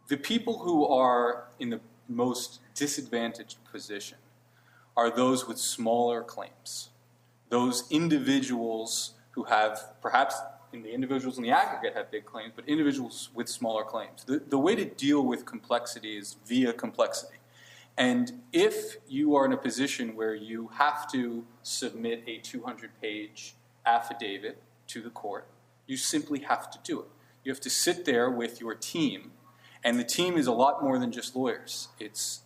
The people who are in the most disadvantaged position are those with smaller claims. Those individuals who have, perhaps the individuals in the aggregate have big claims, but individuals with smaller claims. The way to deal with complexity is via complexity. And if you are in a position where you have to submit a 200-page affidavit to the court, you simply have to do it. You have to sit there with your team, and the team is a lot more than just lawyers. It's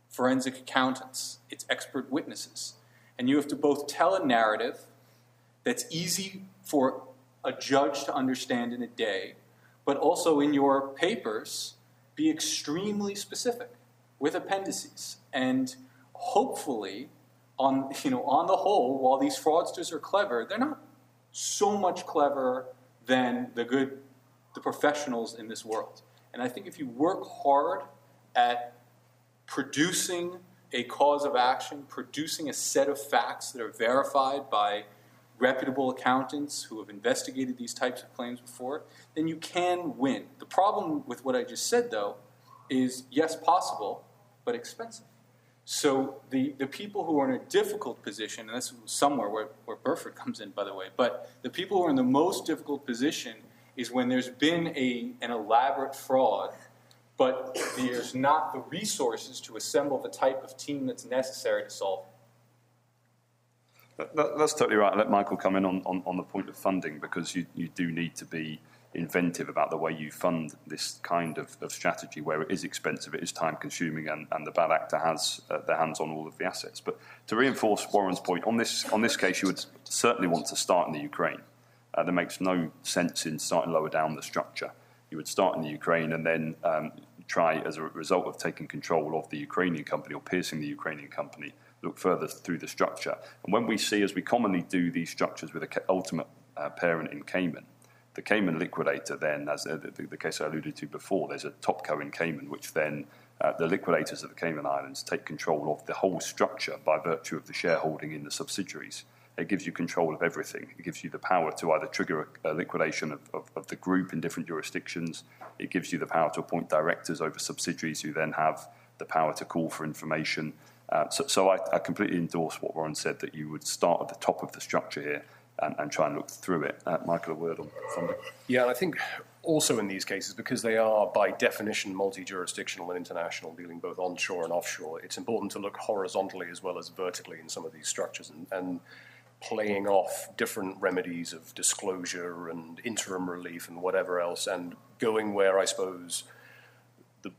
forensic accountants, it's expert witnesses. And you have to both tell a narrative that's easy for a judge to understand in a day, but also in your papers, be extremely specific with appendices. And hopefully, on the whole, while these fraudsters are clever, they're not so much clever than the professionals in this world. And I think if you work hard at producing a cause of action, producing a set of facts that are verified by reputable accountants who have investigated these types of claims before, then you can win. The problem with what I just said, though, is yes, possible, but expensive. So the people who are in a difficult position, and this is somewhere where Burford comes in, by the way, but the people who are in the most difficult position is when there's been an elaborate fraud, but there's not the resources to assemble the type of team that's necessary to solve it. That's totally right. I'll let Michael come in on the point of funding, because you do need to be inventive about the way you fund this kind of strategy, where it is expensive, it is time-consuming, and the bad actor has their hands on all of the assets. But to reinforce Warren's point, on this case, you would certainly want to start in the Ukraine. There makes no sense in starting lower down the structure. You would start in the Ukraine and then try, as a result of taking control of the Ukrainian company or piercing the Ukrainian company, look further through the structure. And when we see, as we commonly do these structures with an ultimate parent in Cayman, the Cayman liquidator then, as the case I alluded to before, there's a topco in Cayman, which then the liquidators of the Cayman Islands take control of the whole structure by virtue of the shareholding in the subsidiaries. It gives you control of everything. It gives you the power to either trigger a liquidation of the group in different jurisdictions. It gives you the power to appoint directors over subsidiaries who then have the power to call for information. So I completely endorse what Warren said, that you would start at the top of the structure here and try and look through it. Michael, a word on funding? Yeah, and I think also in these cases, because they are by definition multi-jurisdictional and international, dealing both onshore and offshore, it's important to look horizontally as well as vertically in some of these structures, and playing off different remedies of disclosure and interim relief and whatever else, and going where I suppose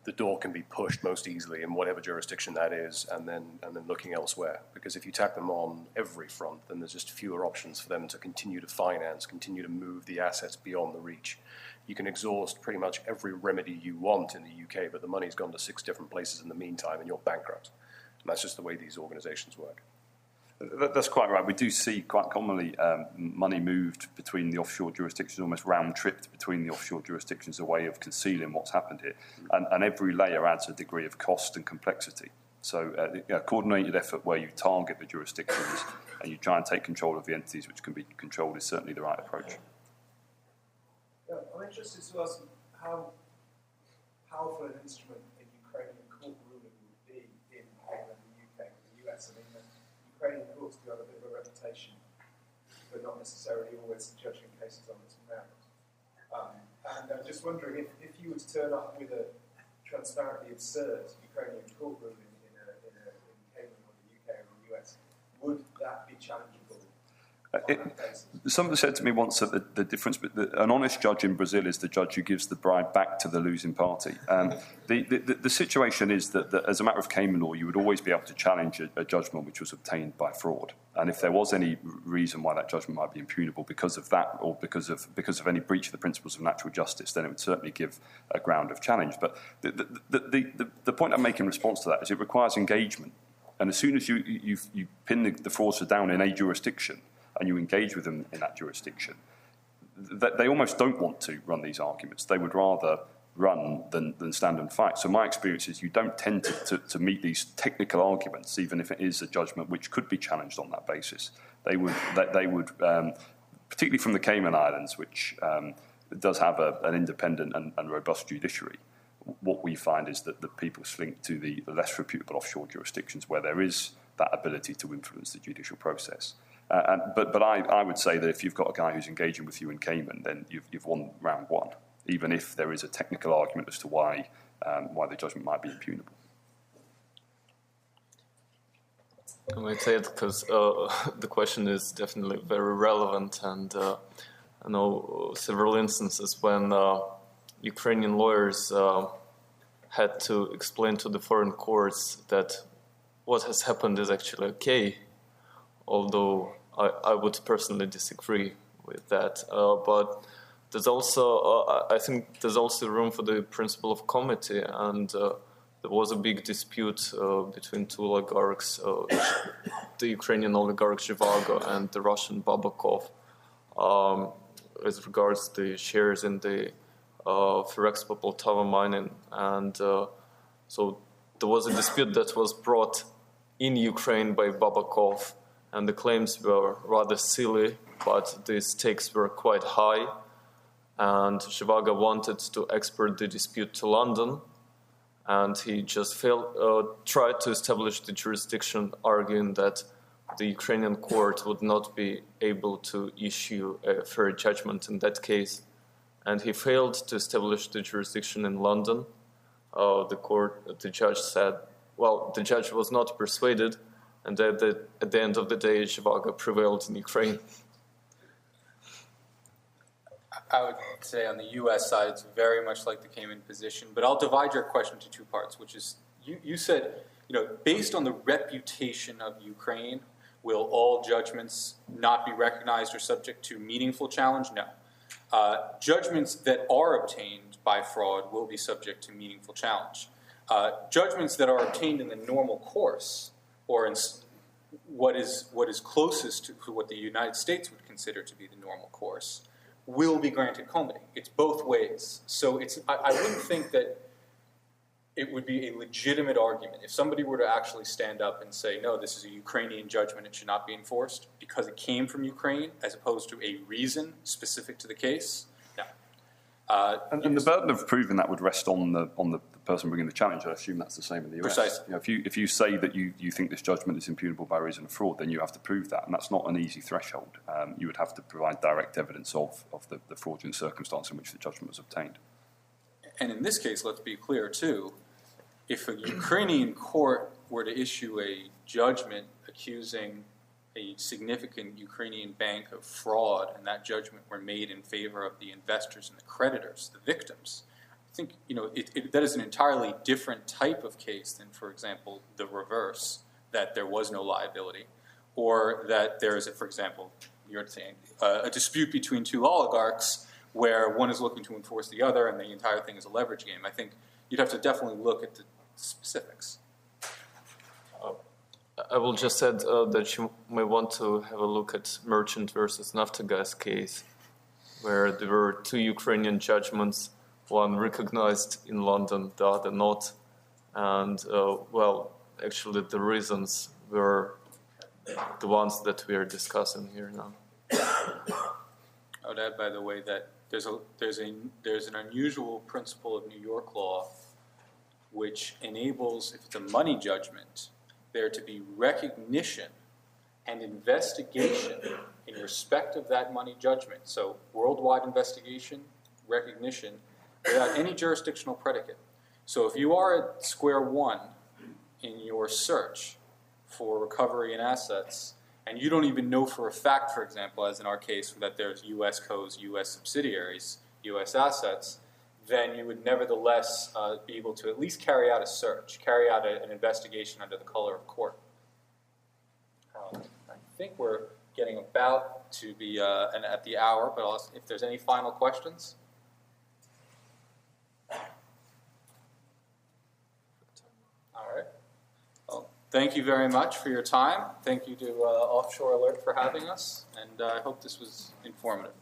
the door can be pushed most easily in whatever jurisdiction that is, and then looking elsewhere. Because if you tack them on every front, then there's just fewer options for them to continue to finance, continue to move the assets beyond the reach. You can exhaust pretty much every remedy you want in the UK, but the money's gone to 6 different places in the meantime, and you're bankrupt. And that's just the way these organizations work. That's quite right. We do see quite commonly money moved between the offshore jurisdictions, almost round-tripped between the offshore jurisdictions, a way of concealing what's happened here. And every layer adds a degree of cost and complexity. So a coordinated effort where you target the jurisdictions and you try and take control of the entities which can be controlled is certainly the right approach. Yeah, I'm interested to ask how powerful an instrument a Ukrainian court ruling would be in Holland, the UK, and the US. I mean, Ukrainian courts do have a bit of a reputation for not necessarily always judging cases on its merits. And I'm just wondering if you were to turn up with a transparently absurd Ukrainian court ruling in Cayman or the UK or the US, would that be challengeable Somebody said to me once that the difference, an honest judge in Brazil is the judge who gives the bribe back to the losing party. The situation is that as a matter of Cayman law, you would always be able to challenge a judgment which was obtained by fraud. And if there was any reason why that judgment might be impugnable because of that or because of any breach of the principles of natural justice, then it would certainly give a ground of challenge. But the point I make in response to that is it requires engagement. And as soon as you pin the fraudster down in a jurisdiction, and you engage with them in that jurisdiction, they almost don't want to run these arguments. They would rather run than stand and fight. So my experience is you don't tend to meet these technical arguments, even if it is a judgment which could be challenged on that basis. They would particularly from the Cayman Islands, which does have an independent and robust judiciary. What we find is that the people slink to the less reputable offshore jurisdictions where there is that ability to influence the judicial process. But I would say that if you've got a guy who's engaging with you in Cayman, then you've won round one, even if there is a technical argument as to why the judgment might be impugnable. I might say it because the question is definitely very relevant, and I know several instances when Ukrainian lawyers had to explain to the foreign courts that what has happened is actually okay, although I would personally disagree with that. But there's also, I think there's also room for the principle of comity, and there was a big dispute between two oligarchs, the Ukrainian oligarch Zhivago and the Russian Babakov, as regards the shares in the Ferrexpo Poltava mining. And so there was a dispute that was brought in Ukraine by Babakov, and the claims were rather silly, but the stakes were quite high. And Zhivago wanted to export the dispute to London, and he just tried to establish the jurisdiction, arguing that the Ukrainian court would not be able to issue a fair judgment in that case. And he failed to establish the jurisdiction in London. The judge said, well, the judge was not persuaded, and at the end of the day, Zhivago prevailed in Ukraine. I would say on the U.S. side, it's very much like the Cayman position, but I'll divide your question into two parts, which is, you said, based on the reputation of Ukraine, will all judgments not be recognized or subject to meaningful challenge? No. Judgments that are obtained by fraud will be subject to meaningful challenge. Judgments that are obtained in the normal course, or in what is closest to what the United States would consider to be the normal course, will be granted comity. It's both ways. So I wouldn't think that it would be a legitimate argument if somebody were to actually stand up and say, no, this is a Ukrainian judgment, it should not be enforced because it came from Ukraine, as opposed to a reason specific to the case. No. And the burden of proving that would rest on the person bringing the challenge. I assume that's the same in the US. Precisely. If you say that you think this judgment is impugnable by reason of fraud, then you have to prove that, and that's not an easy threshold. You would have to provide direct evidence of the fraudulent circumstance in which the judgment was obtained. And in this case, let's be clear too, if a Ukrainian court were to issue a judgment accusing a significant Ukrainian bank of fraud, and that judgment were made in favor of the investors and the creditors, the victims, I think that is an entirely different type of case than, for example, the reverse, that there was no liability, or that there is, for example, you're saying a dispute between two oligarchs where one is looking to enforce the other, and the entire thing is a leverage game. I think you'd have to definitely look at the specifics. I will just add that you may want to have a look at Merchant versus Naftogaz case, where there were two Ukrainian judgments, one recognized in London, the other not. And, actually the reasons were the ones that we are discussing here now. I would add, by the way, that there's an unusual principle of New York law which enables, if it's a money judgment, there to be recognition and investigation in respect of that money judgment. So worldwide investigation, recognition, without any jurisdictional predicate. So if you are at square one in your search for recovery and assets, and you don't even know for a fact, for example, as in our case, that there's U.S. co's, U.S. subsidiaries, U.S. assets, then you would nevertheless be able to at least carry out a search, carry out an investigation under the color of court. I think we're getting about to be at the hour, but if there's any final questions. All right. Well, thank you very much for your time. Thank you to OffshoreAlert for having us, and I hope this was informative.